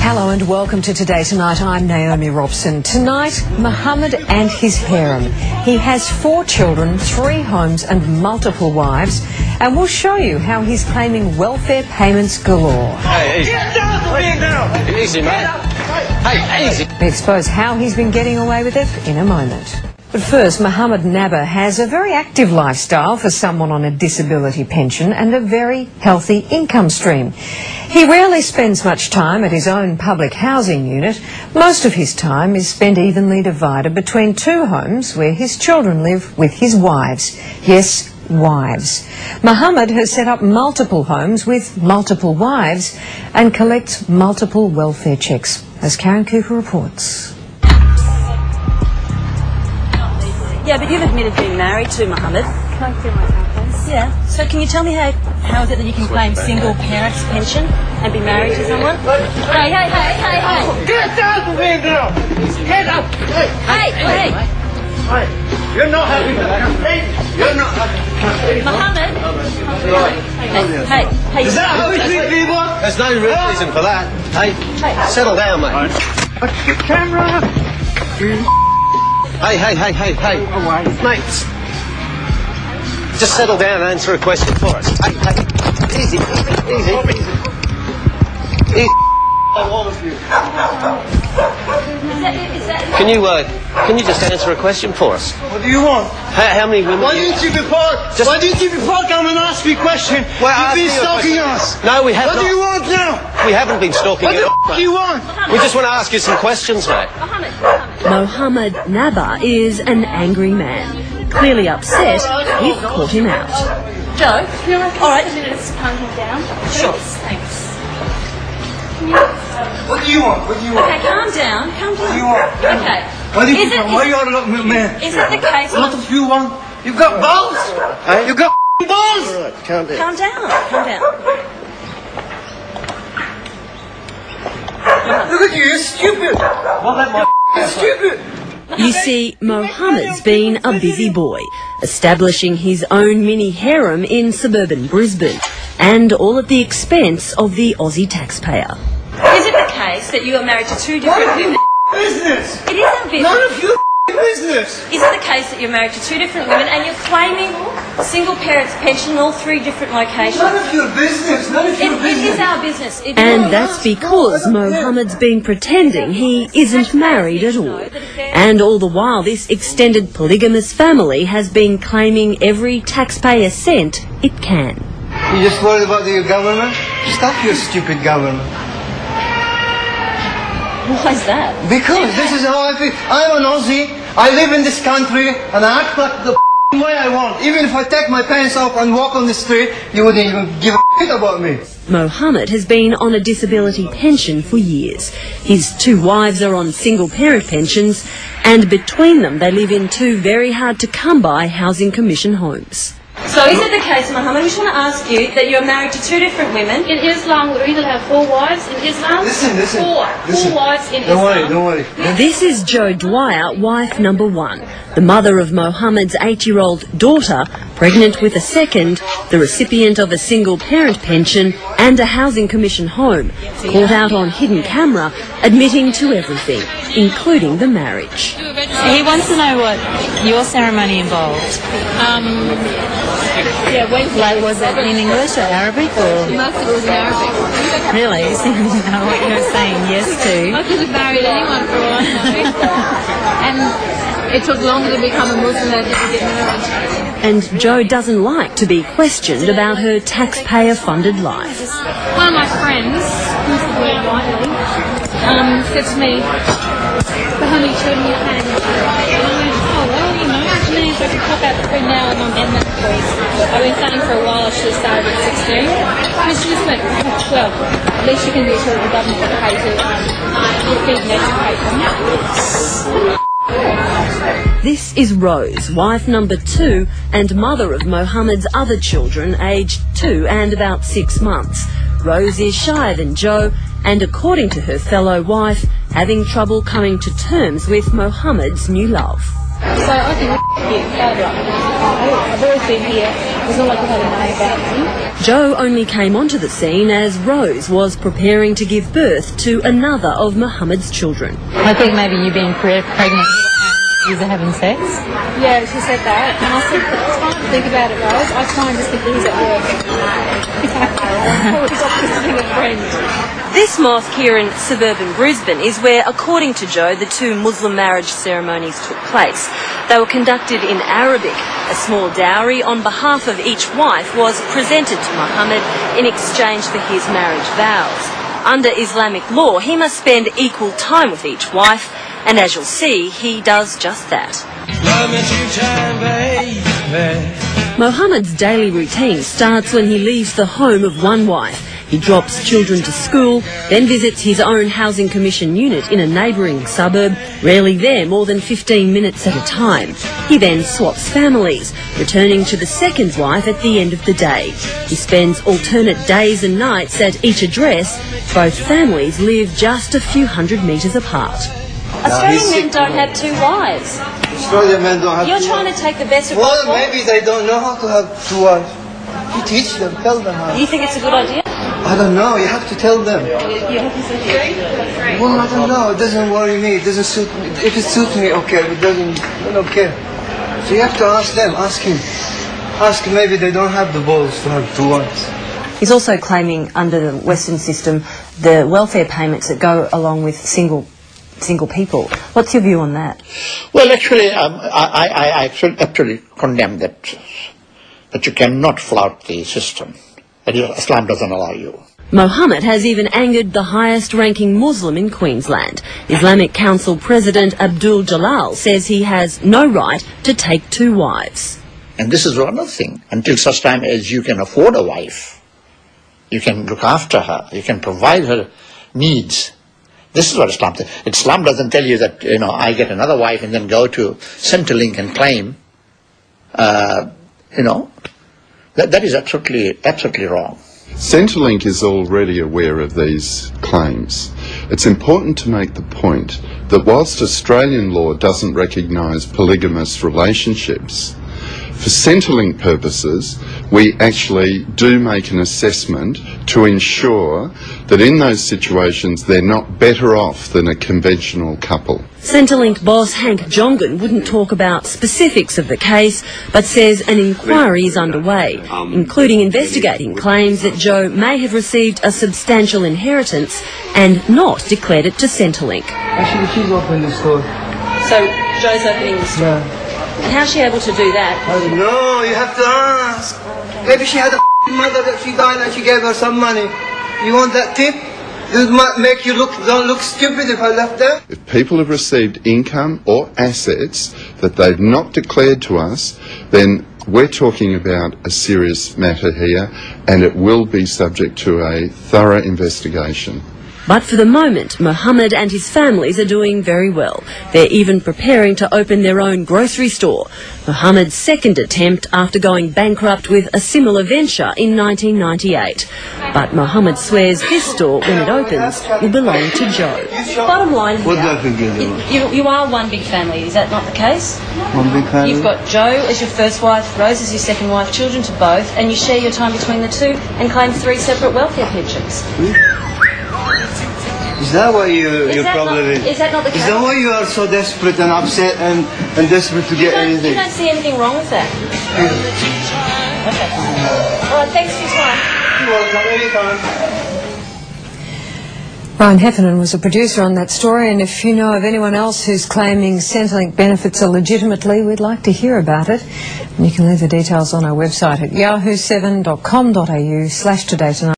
Hello and welcome to Today Tonight. I'm Naomi Robson. Tonight, Mohammed and his harem. He has 4 children, 3 homes and multiple wives, and we'll show you how he's claiming welfare payments galore. Hey, easy. Get down the way now. Easy, mate. Hey, easy. We expose how he's been getting away with it in a moment. But first, Mohammed Nabba has a very active lifestyle for someone on a disability pension and a very healthy income stream. He rarely spends much time at his own public housing unit. Most of his time is spent evenly divided between 2 homes where his children live with his wives. Yes, wives. Mohammed has set up multiple homes with multiple wives and collects multiple welfare checks, as Karen Cooper reports. Yeah, but you've admitted being married to Mohammed. Can I clear my car, please? Yeah. So can you tell me how is it that you can claim single parents pension and be married to someone? Hey. Get down the way now. Get up. Hey. Hey. You're not happy with that. You're not happy. Mohammed. Hey. Is that how we treat people? There's no real reason for that. Hey, settle down, mate. What's the camera? Hey. Mate, just settle down and answer a question for us. Hey. Easy. All of you. Can you just answer a question for us? What do you want? How many women? Why didn't you before come and ask me a question? Well, You've been stalking us. No, we haven't. What do you want now? We haven't been stalking What you. the f*** you want? We just want to ask you some questions, mate. Mohammed Nabba is an angry man. Clearly upset, we've caught him out. Joe? All right. Minutes to calm him down. Sure. Thanks. What do you want? Okay, calm down. What do you want? Okay. Why you ought to look at me? Is it the case? What if you want? You got balls? Hey? You got balls? All right, calm down. Calm down. Look at you, you're stupid. You're stupid. You see, Mohammed's been a busy boy, establishing his own mini harem in suburban Brisbane, and all at the expense of the Aussie taxpayer. Is it the case that you are married to 2 different women? Business. It is our business. None of your business. Is it the case that you're married to 2 different women and you're claiming single parents pension in all 3 different locations? None of your business. It is our business. And that's because Mohammed's been pretending he isn't married at all. And all the while, this extended polygamous family has been claiming every taxpayer cent it can. You just worried about your government? Stop your stupid government. Why is that? Because this is how I feel. I'm an Aussie. I live in this country and I act like the way I want. Even if I take my pants off and walk on the street, you wouldn't even give a shit about me. Mohammed has been on a disability pension for years. His 2 wives are on single parent pensions, and between them they live in 2 very hard to come by housing commission homes. So is it the case, Mohammed, I just want to ask you that you're married to 2 different women? In Islam, we either have 4 wives in Islam. Listen. 4 wives in Islam. Don't worry. This is Jo Dwyer, wife number 1, the mother of Mohammed's 8-year-old daughter, pregnant with a second, the recipient of a single parent pension and a housing commission home, caught out on hidden camera, admitting to everything, including the marriage. He wants to know what your ceremony involved. Like, was it in English or Arabic or? Most of it was in Arabic. Really? So you didn't know what you were saying yes to? I could have married anyone for all I know. And it took longer to become a Muslim than it did to get married. And Jo doesn't like to be questioned about her taxpayer-funded life. One of my friends, who's the word widely, said to me, "For how many children you had?" And I went, "Oh, well, you know, and then if I could pop out between now and that please. I've been studying for a while. I should have started at 16. And she just went, well, at least you can be sure the government will pay to your feed and educate them." This is Rose, wife number 2 and mother of Mohammed's other children, aged 2 and about 6 months. Rose is shyer than Jo and, according to her fellow wife, having trouble coming to terms with Mohammed's new love. So I think you, I've always been here. It's not like I've had a name about me. Joe only came onto the scene as Rose was preparing to give birth to another of Mohammed's children. I think maybe you being pregnant, you are having sex. Yeah, she said that. And I said, it's fine to think about it, Rose. I try and just think he's at work. Or he's off visiting a friend. This mosque here in suburban Brisbane is where, according to Joe, the two Muslim marriage ceremonies took place. They were conducted in Arabic. A small dowry on behalf of each wife was presented to Mohammed in exchange for his marriage vows. Under Islamic law, he must spend equal time with each wife, and as you'll see, he does just that. Mohammed's daily routine starts when he leaves the home of one wife. He drops children to school, then visits his own Housing Commission unit in a neighbouring suburb, rarely there more than 15 minutes at a time. He then swaps families, returning to the second wife at the end of the day. He spends alternate days and nights at each address. Both families live just a few hundred metres apart. Australian men don't have two wives. Australian men don't have You're two trying wives. to take the best of both Well, worlds. maybe they don't know how to have two wives. You teach them, tell them how. You think it's a good idea? I don't know, you have to tell them. You have to say Well, I don't know, it doesn't worry me, it doesn't suit me. If it suits me, okay, if it doesn't, I don't care. So you have to ask them, ask him. Ask him, maybe they don't have the balls to have two wives. He's also claiming under the Western system the welfare payments that go along with single people. What's your view on that? Well, actually, I actually condemn that you cannot flout the system. That Islam doesn't allow you. Mohammed has even angered the highest-ranking Muslim in Queensland. Islamic Council President Abdul Jalal says he has no right to take two wives. And this is another thing. Until such time as you can afford a wife, you can look after her, you can provide her needs. This is what Islam says. Islam doesn't tell you that, I get another wife and then go to Centrelink and claim, that is absolutely wrong. Centrelink is already aware of these claims. It's important to make the point that whilst Australian law doesn't recognise polygamous relationships, for Centrelink purposes, we actually do make an assessment to ensure that in those situations they're not better off than a conventional couple. Centrelink boss Hank Jongan wouldn't talk about specifics of the case, but says an inquiry is underway, including investigating claims that Joe may have received a substantial inheritance and not declared it to Centrelink. Actually, she's opening the store. So Joe's opening the store. Yeah. And how's she able to do that? I don't know, you have to ask. Maybe she had a mother that she died and she gave her some money. You want that tip? It might make you don't look stupid if I left them. If people have received income or assets that they've not declared to us, then we're talking about a serious matter here, and it will be subject to a thorough investigation. But for the moment, Mohammed and his families are doing very well. They're even preparing to open their own grocery store, Mohammed's second attempt after going bankrupt with a similar venture in 1998. But Mohammed swears this store, when it opens, will belong to Joe. Bottom line What do I forget? you are one big family, is that not the case? One big family? You've got Joe as your first wife, Rose as your second wife, children to both, and you share your time between the two and claim 3 separate welfare pensions. Is that why your problem is? Is that not the case? Is that why you are so desperate and upset and desperate to get anything? You don't see anything wrong with that? Okay. All right, thanks for your time. You're welcome, anytime. Brian Heffernan was a producer on that story, and if you know of anyone else who's claiming Centrelink benefits illegitimately, we'd like to hear about it. And you can leave the details on our website at yahoo7.com.au/todaytonight.